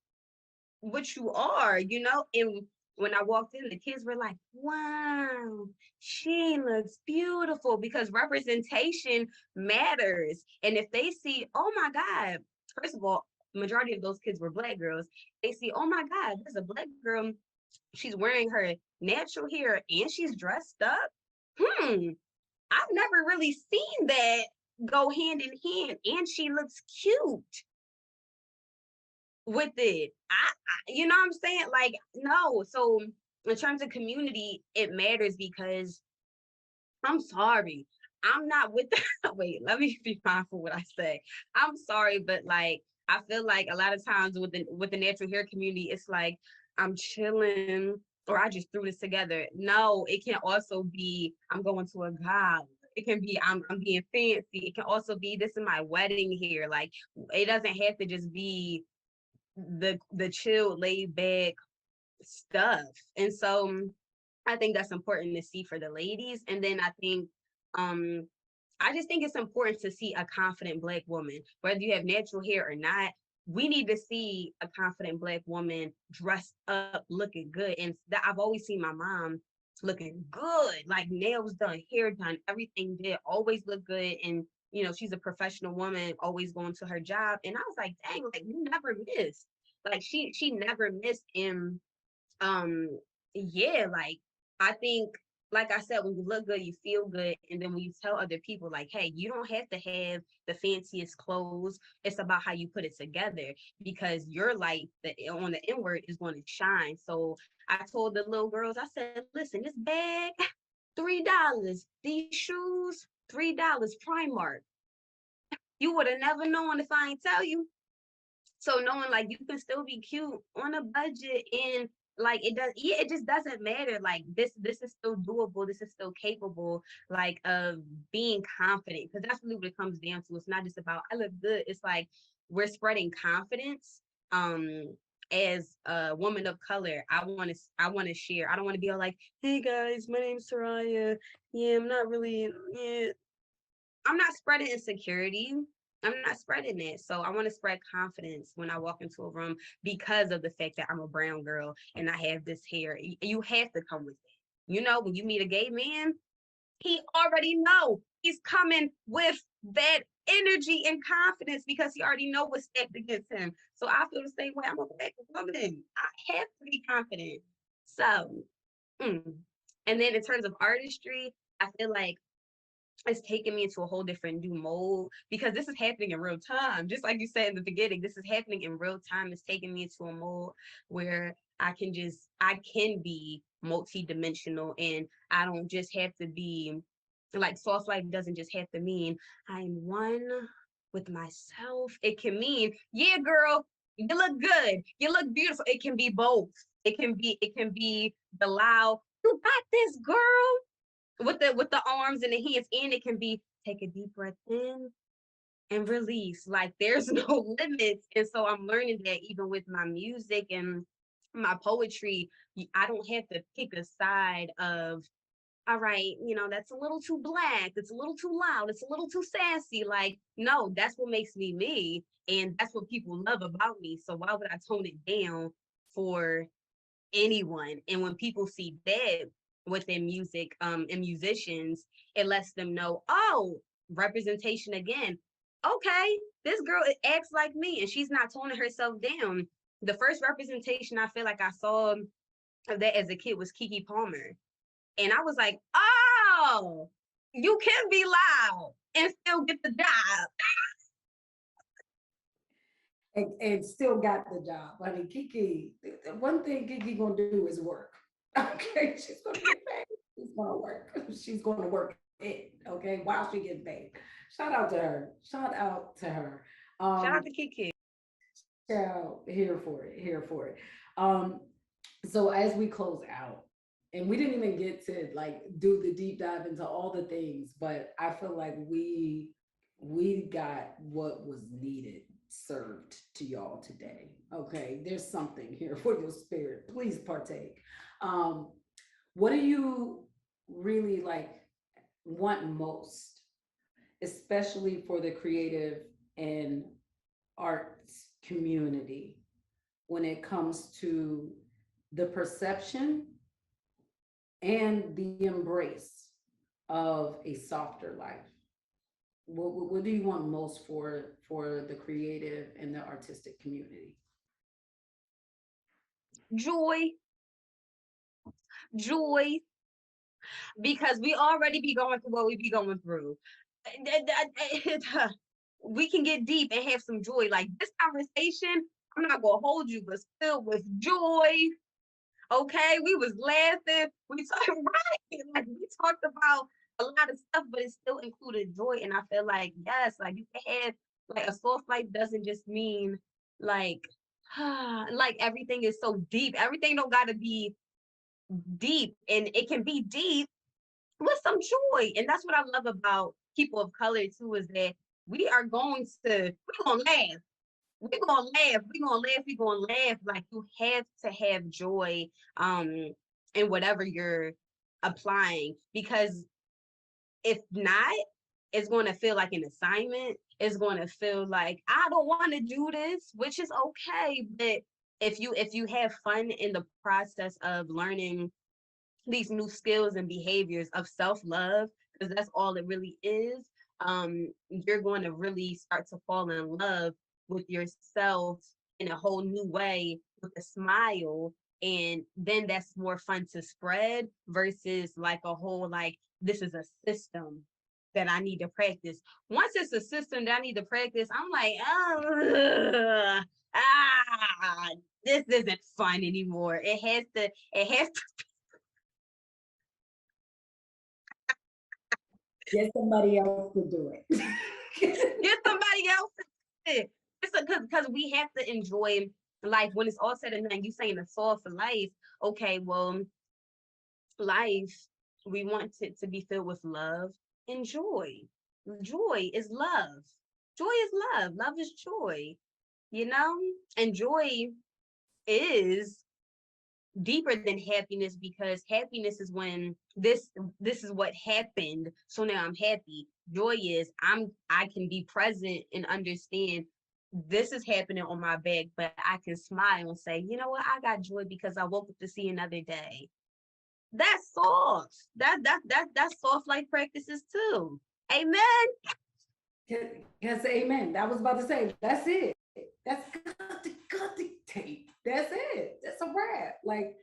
what you are. And when I walked in, the kids were like, wow, she looks beautiful, because representation matters. And if they see, oh my God, first of all, majority of those kids were Black girls. They see, oh my God, there's a Black girl. She's wearing her natural hair and she's dressed up. hmm, I've never really seen that go hand in hand, and she looks cute with it. You know what I'm saying? Like, no. So in terms of community, it matters because I'm sorry. I'm not with the wait, let me be mindful what I say. I'm sorry, but like I feel like a lot of times with the natural hair community, it's like I'm chilling or I just threw this together. No, it can also be I'm going to a gala. It can be I'm being fancy. It can also be this is my wedding hair. Like it doesn't have to just be the chill, laid back stuff. And so I think that's important to see for the ladies. And then um I just think it's important to see a confident Black woman, whether you have natural hair or not. We need to see a confident Black woman dressed up, looking good. And that I've always seen my mom looking good, like nails done, hair done, everything did, always look good. And she's a professional woman, always going to her job. And I was like, dang, like you never missed. Like she never missed. And um yeah, like I think, like I said, when you look good you feel good, and then when you tell other people like, hey, you don't have to have the fanciest clothes, it's about how you put it together, because your light on the inward is going to shine. So I told the little girls, I said, listen, this bag $3, these shoes $3, Primark. You would have never known if I ain't tell you. So knowing like you can still be cute on a budget, and like it just doesn't matter. Like this is still doable. This is still capable, like of being confident, because that's really what it comes down to. It's not just about I look good. It's like we're spreading confidence. As a woman of color, I want to share. I don't want to be all like, hey guys, my name's Seraiah. Yeah, I'm not spreading insecurity. I'm not spreading it. So I want to spread confidence when I walk into a room, because of the fact that I'm a brown girl and I have this hair. You have to come with it. When you meet a gay man, he already know he's coming with that energy and confidence because he already know what's stacked against him. So I feel the same way. I'm a Black woman. I have to be confident. So, mm. And then in terms of artistry, I feel like it's taking me into a whole different new mode, because this is happening in real time. Just like you said in the beginning, this is happening in real time. It's taking me into a mode where I can be multi-dimensional, and I don't just have to be like soft life doesn't just have to mean I'm one with myself. It can mean, yeah, girl, you look good. You look beautiful. It can be both. It can be the loud, you got this, girl, with the arms and the hands, and it can be take a deep breath in and release. Like there's no limits. And so I'm learning that even with my music and my poetry, I don't have to pick a side of, all right, that's a little too Black, it's a little too loud, it's a little too sassy. Like, no, that's what makes me me. And that's what people love about me. So why would I tone it down for anyone? And when people see that within music, and musicians, it lets them know, oh, representation again. Okay, this girl acts like me and she's not toning herself down. The first representation I feel like I saw of that as a kid was Keke Palmer. And I was like, oh, you can be loud and still get the job. And still got the job. I mean, Kiki, the one thing Kiki gonna do is work. Okay, she's gonna get paid. She's gonna work. She's gonna work it. Okay, while she gets paid. Shout out to her. Shout out to her. Shout out Um, to Kiki. Child, here for it. Here for it. Um, so as we close out, and we didn't even get to like do the deep dive into all the things, but I feel like we got what was needed served to y'all today. Okay, there's something here for your spirit. Please partake. Um, what do you really like want most, especially for the creative and arts community, when it comes to the perception and the embrace of a softer life? What do you want most for the creative and the artistic community? Joy, joy, because we already be going through what we be going through. We can get deep and have some joy. Like this conversation, I'm not gonna hold you, but filled with joy. Okay, we was laughing. We talked right, like we talked about a lot of stuff, but it still included joy. And I feel like yes, like you can have like a soft life doesn't just mean like like everything is so deep. Everything don't gotta be deep, and it can be deep with some joy. And that's what I love about people of color too, is that we're gonna laugh. We're gonna laugh. We're gonna laugh. We're gonna laugh. Like you have to have joy in whatever you're applying, because if not, it's going to feel like an assignment. It's going to feel like I don't want to do this, which is okay. But if you have fun in the process of learning these new skills and behaviors of self-love, because that's all it really is, you're going to really start to fall in love with yourself in a whole new way with a smile. And then that's more fun to spread versus like a whole, like, this is a system that I need to practice. Once it's a system that I need to practice, I'm like, oh, ah, this isn't fun anymore. It has to Get somebody else to do it. get somebody else to it. Because we have to enjoy life when it's all said and done. You saying a soul for life. Okay, well, life, we want it to be filled with love and joy. Joy is love. Joy is love. Love is joy, you know? And joy is deeper than happiness, because happiness is when this is what happened, so now I'm happy. Joy is I can be present and understand this is happening on my back, but I can smile and say, you know what, I got joy because I woke up to see another day. That's soft. That's soft life practices too. Amen. Yes, amen. I was about to say, that's it. That's got the tape. That's it. That's a wrap. Like,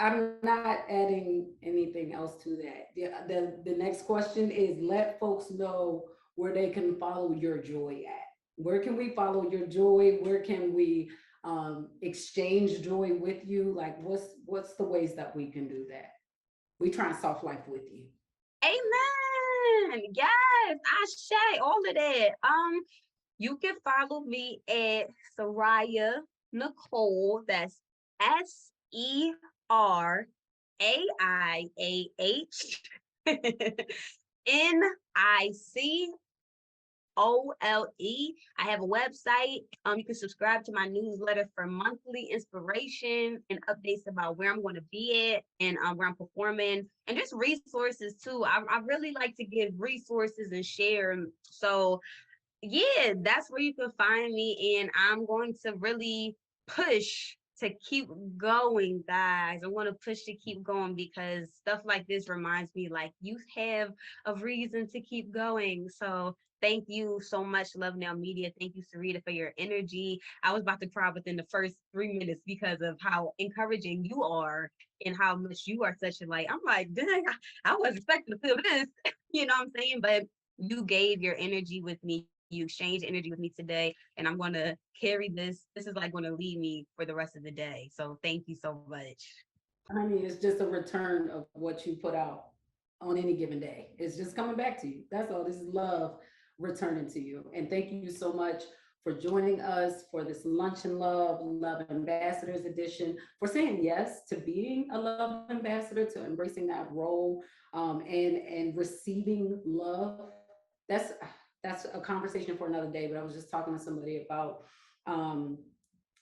I'm not adding anything else to that. The next question is, let folks know where they can follow your joy at. Where can we follow your joy? Where can we exchange joy with you? Like, what's the ways that we can do that? We try and soft life with you. Amen. Yes, I say all of that. You can follow me at Seraiah Nicole. That's SeraiahNicole. I have a website. You can subscribe to my newsletter for monthly inspiration and updates about where I'm going to be at, and where I'm performing, and just resources too. I really like to give resources and share. So yeah, that's where you can find me. And I'm going to really push to keep going, guys. I want to push to keep going, because stuff like this reminds me like you have a reason to keep going. So thank you so much, Love Now Media. Thank you, Syreeta, for your energy. I was about to cry within the first 3 minutes because of how encouraging you are and how much you are such a light. I'm like, dang, I wasn't expecting to feel this. You know what I'm saying? But you gave your energy with me. You exchanged energy with me today, and I'm going to carry this. This is like going to lead me for the rest of the day. So thank you so much. Honey, it's just a return of what you put out on any given day. It's just coming back to you. That's all. This is love returning to you. And thank you so much for joining us for this Lunch and Love Ambassadors edition, for saying yes to being a love ambassador, to embracing that role, and receiving love. That's that's a conversation for another day. But I was just talking to somebody about um,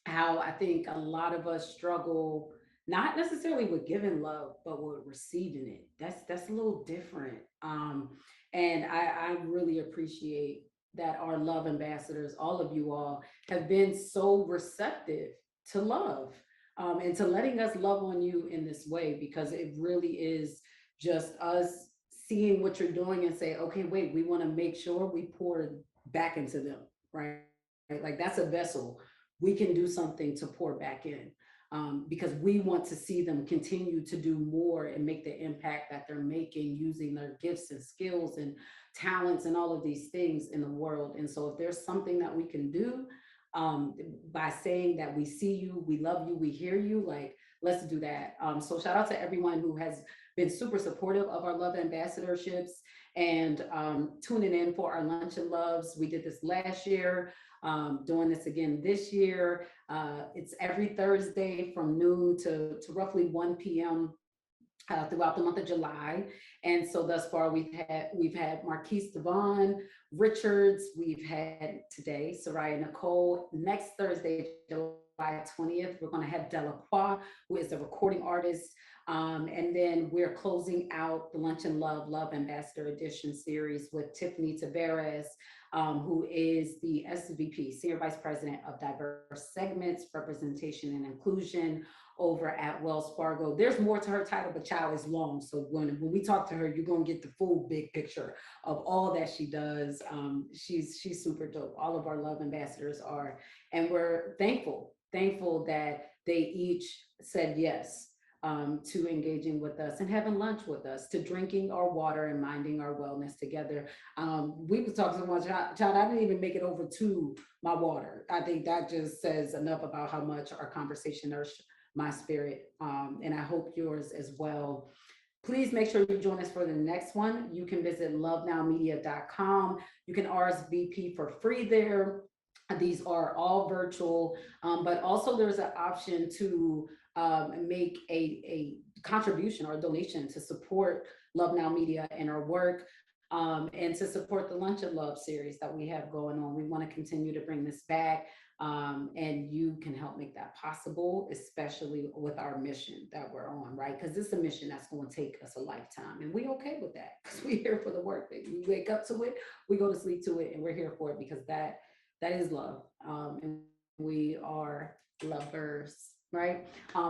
how I think a lot of us struggle not necessarily with giving love, but with receiving it. That's a little different. And I really appreciate that our love ambassadors, all of you all, have been so receptive to love, and to letting us love on you in this way, because it really is just us seeing what you're doing and say, okay, wait, we want to make sure we pour back into them, right? Like that's a vessel. We can do something to pour back in. because we want to see them continue to do more and make the impact that they're making using their gifts and skills and talents and all of these things in the world. And so if there's something that we can do, by saying that we see you, we love you, we hear you, like, let's do that. So shout out to everyone who has been super supportive of our love ambassadorships and tuning in for our lunch and loves. We did this last year, doing this again this year. It's every Thursday from noon to roughly 1 p.m. Throughout the month of July. And so thus far we've had Marquise Devon, Richards, we've had today Seraiah Nicole. Next Thursday, July 20th, we're going to have Delacroix, who is a recording artist. And then we're closing out the Lunch and Love Ambassador Edition series with Tiffany Tavares, who is the SVP, Senior Vice President of Diverse Segments, Representation and Inclusion over at Wells Fargo. There's more to her title, but child is long. So when we talk to her, you're going to get the full big picture of all that she does. She's super dope. All of our love ambassadors are, and we're thankful that they each said yes to engaging with us and having lunch with us, to drinking our water and minding our wellness together. We was talking so much, child, I didn't even make it over to my water. I think that just says enough about how much our conversation nourished my spirit, and I hope yours as well. Please make sure you join us for the next one. You can visit lovenowmedia.com. You can RSVP for free there. These are all virtual, but also there's an option to make a contribution or a donation to support Love Now Media and our work, and to support the Lunch and Love series that we have going on. We want to continue to bring this back, and you can help make that possible, especially with our mission that we're on, right? Because this is a mission that's going to take us a lifetime, and we okay with that because we're here for the work. Baby. We wake up to it, we go to sleep to it, and we're here for it because that is love, and we are lovers, right?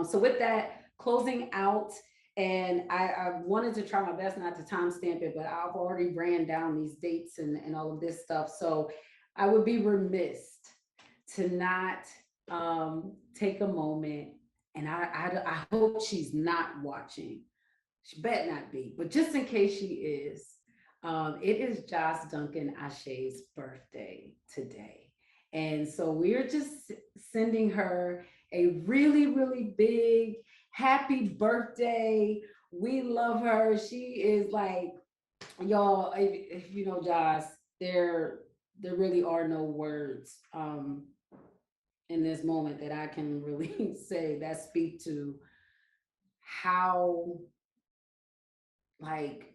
So with that, closing out. And I wanted to try my best not to timestamp it, but I've already ran down these dates and all of this stuff. So I would be remiss to not take a moment. And I hope she's not watching. She better not be, but just in case she is, it is Joss Duncan Ashe's birthday today. And so we're just sending her a really, really big happy birthday. We love her. She is like, y'all, if you know Joss, there really are no words in this moment that I can really say that speak to how like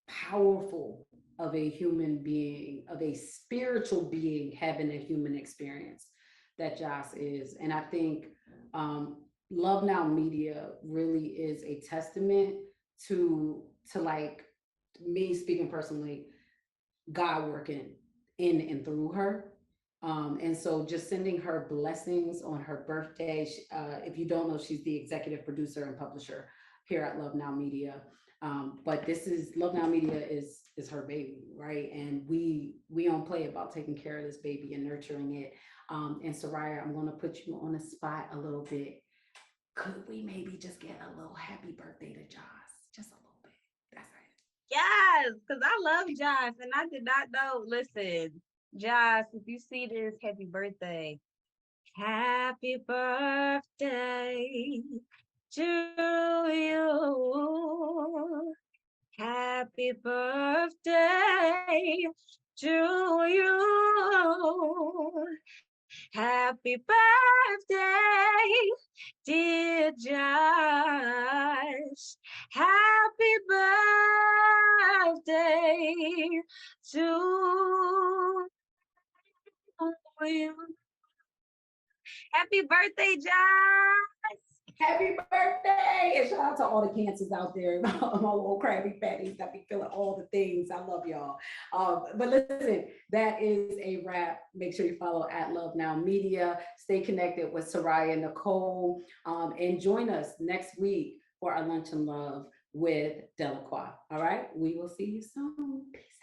powerful of a human being, of a spiritual being having a human experience that Joss is. And I think Love Now Media really is a testament to like me speaking personally, God working in and through her. And so just sending her blessings on her birthday. If you don't know, she's the executive producer and publisher here at Love Now Media. But this is Love Now Media is her baby, right? And we don't play about taking care of this baby and nurturing it. And Seraiah, I'm gonna put you on the spot a little bit. Could we maybe just get a little happy birthday to Joss? Just a little bit. That's it. Yes, because I love Josh and I did not know. Listen, Josh, if you see this, happy birthday. Happy birthday to you. Happy birthday to you. Happy birthday, dear Josh. Happy birthday to you. Happy birthday, Josh. Happy birthday! And shout out to all the cancers out there, my little crabby patties that be feeling all the things. I love y'all. But listen, that is a wrap. Make sure you follow at Love Now Media. Stay connected with Seraiah Nicole. And join us next week for our Lunch and Love with Delacroix. All right, we will see you soon. Peace.